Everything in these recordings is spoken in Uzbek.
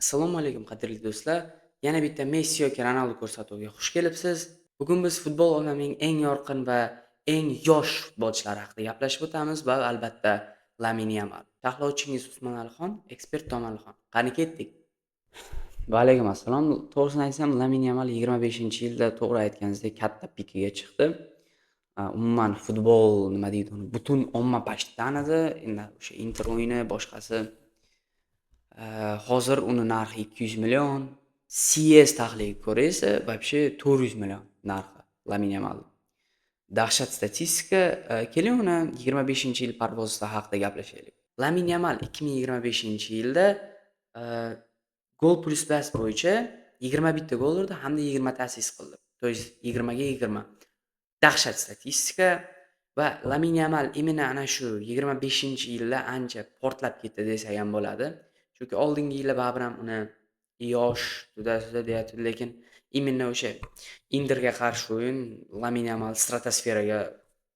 Assalomu alaykum qadrli do'stlar. Yana bitta Messi yoki Ronaldo ko'rsatuviga xush kelibsiz. Bugun biz futbol olamining eng yorqin va eng yosh futbolchilari haqida gaplashib o'tamiz va albatta Lamine Yamal. Sharhlovchingiz Usmon Alixon, ekspert To'malixon. Qani ketdik. Va alaykum assalom. To'g'risini aytsam, Lamine Yamal 25-yilda to'g'ri aytganingizdek katta pikiga chiqdi. Umuman futbol nima deydi uni butun omma pashti tanidi. Endi o'sha Inter o'yini boshqasi. Hozir uni narxi 200 million. CS tahliliga ko'ra esa вообще 400 million narxi Lamine Yamal. Dahshat statistika. Keling uni 25-yil parvozi haqida gaplashaylik. Lamine Yamal 2025-yilda gol plus pass bo'yicha 21 ta gol urdi hamda 20 ta assist qildi. То есть 20 ga 20. Dahshat statistika va Lamine Yamal imенно ana shu 25-yilda ancha portlab ketdi desak ham bo'ladi. Chunki oldingi yillar baribir ham uni yosh, juda deyapti, lekin imенно o'sha Interga qarshi o'yin Lamine Yamal stratosferaga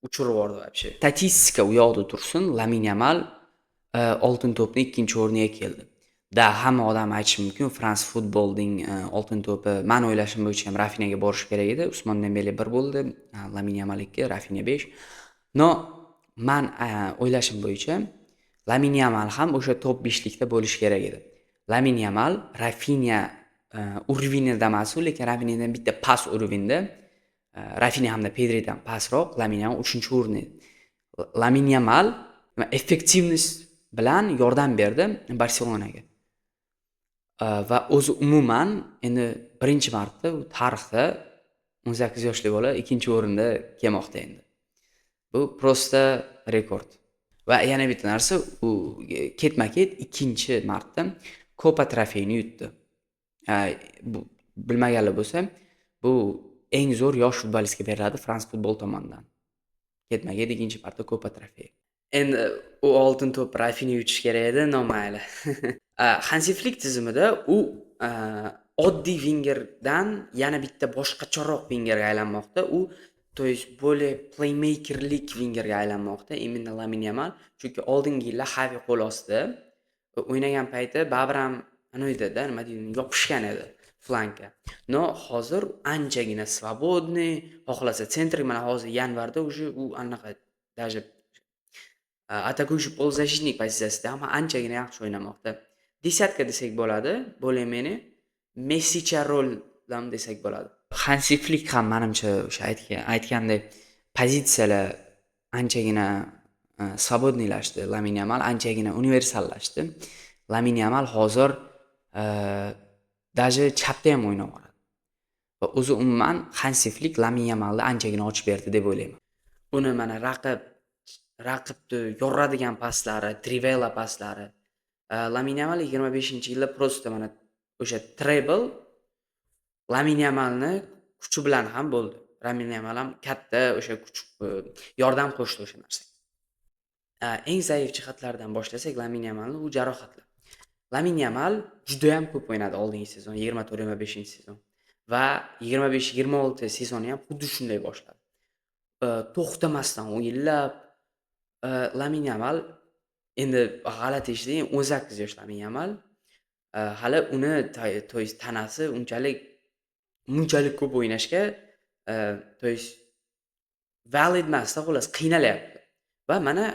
uchirib yubordi вообще. Statistika u yoqda tursin, Lamine Yamal oltin to'pni 2-o'rniga keldi. Hamma odam aytishi mumkin, France Football'ning oltin to'pi men o'ylashim bo'yicha ham Rafinyaga borish kerak edi. Usmon Dembele 1 bo'ldi, Lamine Yamal 2, Rafinha 5. No, men o'ylashim bo'yicha Lamine Yamal ham o'sha top 5likda bo'lishi kerak edi. Lamine Yamal Rafinha urinida emas, lekin Rafinhadan bitta pas urinda. Rafinha hamda Pedridan pasroq, Lamine Yamal 3-o'rinda edi. Lamine Yamal effektivность bilan yordam berdi Barselonaga. Va o'zi umuman endi birinchi marta tarixda 18 yoshli bola 2-o'rinda kelmoqda endi. Bu prosta rekord. Va yana bitta narsa, u ketma-ket 2-marta Copa trofeyini yutdi. Bu bilmaganlar bo'lsa, bu eng zo'r yosh futbolistga beriladi France Football tomonidan. Ketma-ket 2-marta Copa trofeyi. Endi u oltin to'p Rafinha yutish kerak edi, nomayli. Hansi Flick tizimida u oddiy wingerdan yana bitta boshqacharoq wingerga aylanmoqda. U то есть более playmakerlik wingerga aylanmoqda imенно Lamine Yamal. Chunki oldingi yillar Xavi qo'l ostida o'ynagan payti baribir ham anoydada, nima deydi, yopishgan edi flankka. No, hozir anchagina svobodniy, xohlasa sentr, mana hozir yanvarda u anaqa даже atakuющий polzashitnik pozitsiyasida ham anchagina yaxshi o'ynamoqda. Desatka desak bo'ladi, более-менее Messicha roldan desak bo'ladi. Hansi Flick ham menimcha o'sha aytgandek pozitsiyalar anchagina svobodniylashdi. Lamine Yamal anchagina universallashdi. Lamine Yamal hozir даже chapda ham o'ynab oladi. Va o'zi umuman Hansi Flick Lamine Yamalni anchagina ochib berdi deb o'ylayman. Uni mana raqibni yoradigan paslari, trivela paslari. Lamine Yamal 25-yilda prosta mana o'sha treble Lamine Yamalni kuchi bilan ham bo'ldi. Lamine Yamal ham katta o'sha kuch yordam qo'shdi o'sha narsaga. Eng zaif jihatlardan boshlasak Lamine Yamalni u jarohatlar. Lamine Yamal juda ham ko'p o'ynadi oldingi sezon, 24-25-sezon va 25-26 sezonni ham xuddi shunday boshladi. To'xtamasdan o'yinlab Lamine Yamal endi g'alati eshitding, 18 yosh Lamine Yamal. Hali uni tanasi unchalik ko'p o'ynashga to есть valid emasda, xolos qiynalyapti. Va mana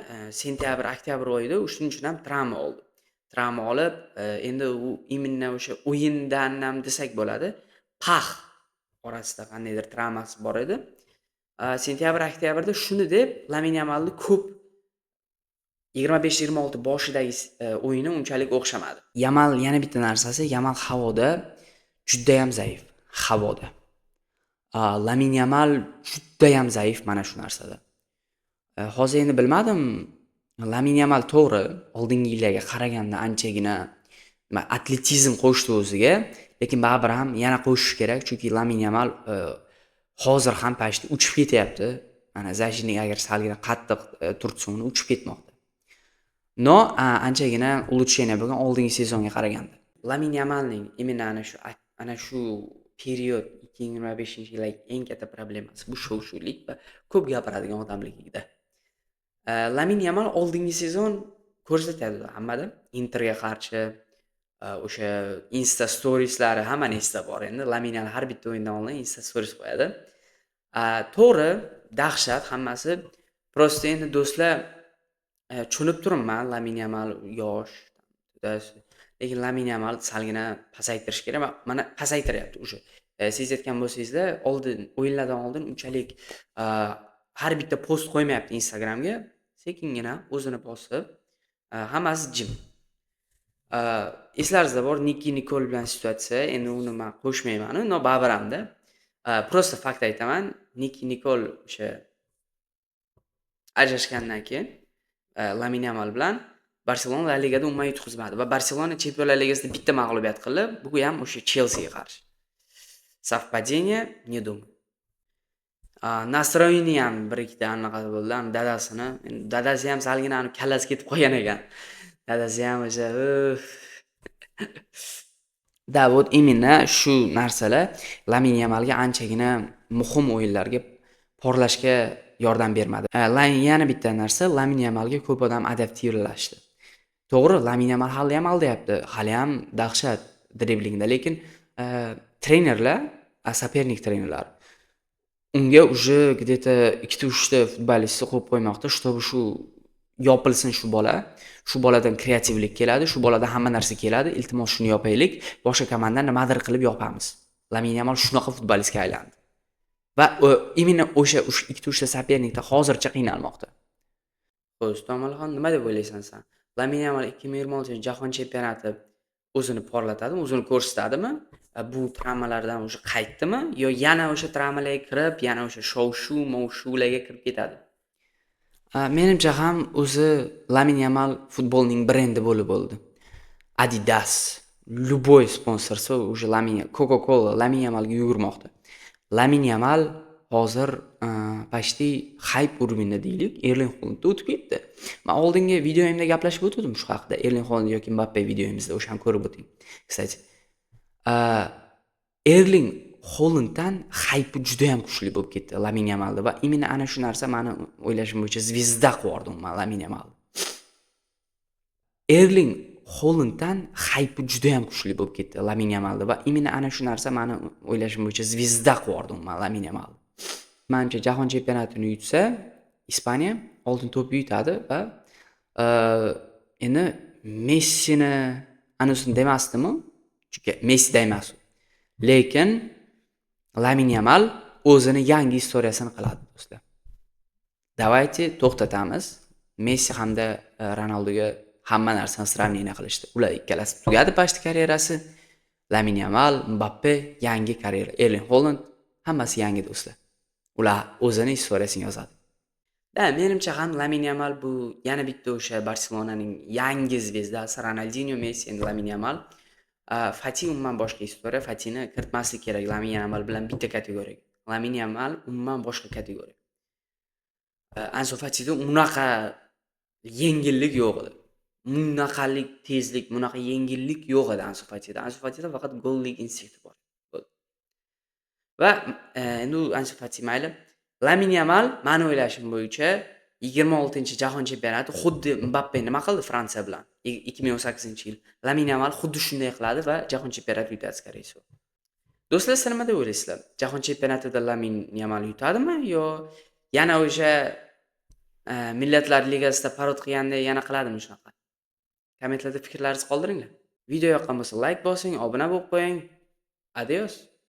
sentyabr, oktyabr oyida shuning uchun ham travma oldi. Travma olib, endi u imенно o'sha o'yindan ham desak bo'ladi, pax orasida qandaydir travmasi bor edi. Sentyabr, oktyabrda shuni deb Lamine Yamalni ko'p 25-26 boshidagi o'yini unchalik o'xshamadi. Yamal yana bitta narsasi, Yamal havoda juda ham zaif, havoda. Lamine Yamal juda ham zaif mana shu narsada. Hozir endi bilmadim, Lamine Yamal to'g'ri oldingi yillarga qaraganda anchagina atletizm qo'shdi o'ziga, lekin baribir ham yana qo'shish kerak, chunki Lamine Yamal hozir ham pashti uchib ketyapti. Mana Zajinning agar salgina qattiq turtsa uni uchib ketmoqda. No, anchagina ulучшение bo'lgan oldingi sezonga qaraganda. Lamine Yamalning imенно ana shu period 2025-yildagi eng katta problemasi bu shov-shuvlik va ko'p gapiradigan odamligida. Lamine Yamal oldingi sezon ko'rsatadi hammada. Interga qarshi O'sha Insta storieslari hammani esida bor endi. Lamine Yamal har bitta o'yindan oldin Insta stories qo'yadi. To'g'ri, dahshat hammasi. Prosta endi do'stlar, tushunib turibman, Lamine Yamal yosh, lekin Lamine Yamal salgina pasaytirish kerak. Mana pasaytiryapti o'sha. Sezayotgan bo'lsangizlar, oldin o'yinlardan oldin unchalik har bitta post qo'ymayapti Instagramga. Sekingina o'zini bosib, hammasi jim. Eslaringizda bor Nikki Nicole bilan situatsiya. Endi uni men qo'shmayman, no baribir-da. Prosta fakt aytaman. Nikki Nicole o'sha ajrashgandan keyin Lamine Yamal bilan Barselona La Ligada umuman yutqizmadi va Barselona Chempionlar Ligasida bitta mag'lubiyat qildi. Bu ham o'sha Chelsiga qarshi. Совпадение, не думаю. Nasroyni ham bir ikkita anaqa bo'ldi. Dadasini, dadasi ham salgina kallasi ketib qolgan ekan. Dadasi ham o'sha da вот именно shu narsalar Lamine Yamalga anchagina muhim o'yinlarga porlashga yordam bermadi. Yana bitta narsa, Lamine Yamalga ko'p odam adaptivlashdi. To'g'ri, Lamine Yamal hali ham aldayapti. Hali ham dahshat driblingda, lekin trenerlar, соперник trenerlar unga уже где-то 2-3 ta futbolistni qo'yib qo'ymoqda, чтобы shu yopilsin shu bola. Shu boladan kreativlik keladi, shu bolada hamma narsa keladi. Iltimos shuni yopaylik, boshqa komandadan nimadir qilib yopamiz. Lamine Yamal shunaqa futbolistga aylandi. Va именно o'sha 2-3 ta соперникda hozircha qiynalmoqda. Xo'sh, To'malxon, nima deb o'ylaysan sen? Lamine Yamal 2026 jahon chempionati o'zini porlatadimi, o'zini ko'rsatadimi? Bu travmalardan o'sha qaytdimi yo yana o'sha travmalarga kirib, yana o'sha shov-shuv, mov-shuvlarga kirib ketadi? Menimcha ham o'zi Lamine Yamal futbolning brendi bo'lib bo'ldi. Adidas, любой sponsorsi o'sha Lamine, Coca-Cola Lamine Yamalga yugurmoqda. Lamine Yamal hozir почти hype urbinda deylik, Erling Haalandda o'tib ketdi. Men oldingi videoyimda gaplashib o'tdim shu haqida. Erling Haaland yoki Mbappe videoyimizda o'shani ko'rib o'ting. Kстати, Erling Haalanddan hype juda ham kuchli bo'lib ketdi Lamine Yamalda va именно ana shu narsa meni o'ylashim bo'yicha zvezda qilib yubordi Lamine Yamal. Erling Haalanddan hype juda ham kuchli bo'lib ketdi Lamine Yamalda va именно ana shu narsa meni o'ylashim bo'yicha zvezda qilib yubordi Lamine Yamal. Menimcha jahon chempionatini yutsa, Ispaniya oltin to'pni yutadi va endi Messini anusini demasdimi? Chunki Messida emas u. Lekin Lamine Yamal o'zini yangi istoriyasini qiladi do'stlar. Давайте to'xtatamiz. Messi hamda Ronaldoga hamma narsani sravneniya qilishdi. Ular ikkalasi tugadi pashti karyerasi. Lamine Yamal, Mbappe yangi karyera, Erling Haaland hammasi yangi do'stlar. Ular o'zining istoriyasini yozadi. Menimcha ham Lamine Yamal bu yana bitta o'sha Barselonaning yangi zvezdasi. Ronaldinho, Messi, endi Lamine Yamal. Fati umuman boshqa istoriya. Fatini kiritmaslik kerak Lamine Yamal bilan bitta kategoriyaga. Lamine Yamal umuman boshqa kategoriya. Ansu Fatida unaqa yengillik yo'q edi. Bunaqalik tezlik, bunaqa yengillik yo'q edi Ansu Fatida. Ansu Fatida faqat gollik instinkti bor. Va endi Ansu Fati mayli. Lamine Yamal meni o'ylashim bo'yicha 26-jahon chempionati xuddi Mbappe nima qildi Fransiya bilan 2018-yil. Lamine Yamal xuddi shunday qiladi va jahon chempionatini yutadi skoriy. Do'stlar, siz nima deb o'ylaysizlar? Jahon chempionatida Lamine Yamal yutadimi yo yana o'sha Millatlar Ligasida parod qilganda yana qiladimi shunaqa? Kommentlarda fikrlaringizni qoldiringlar. Video yoqqan bo'lsa like bosing, obuna bo'lib qo'ying. Adios.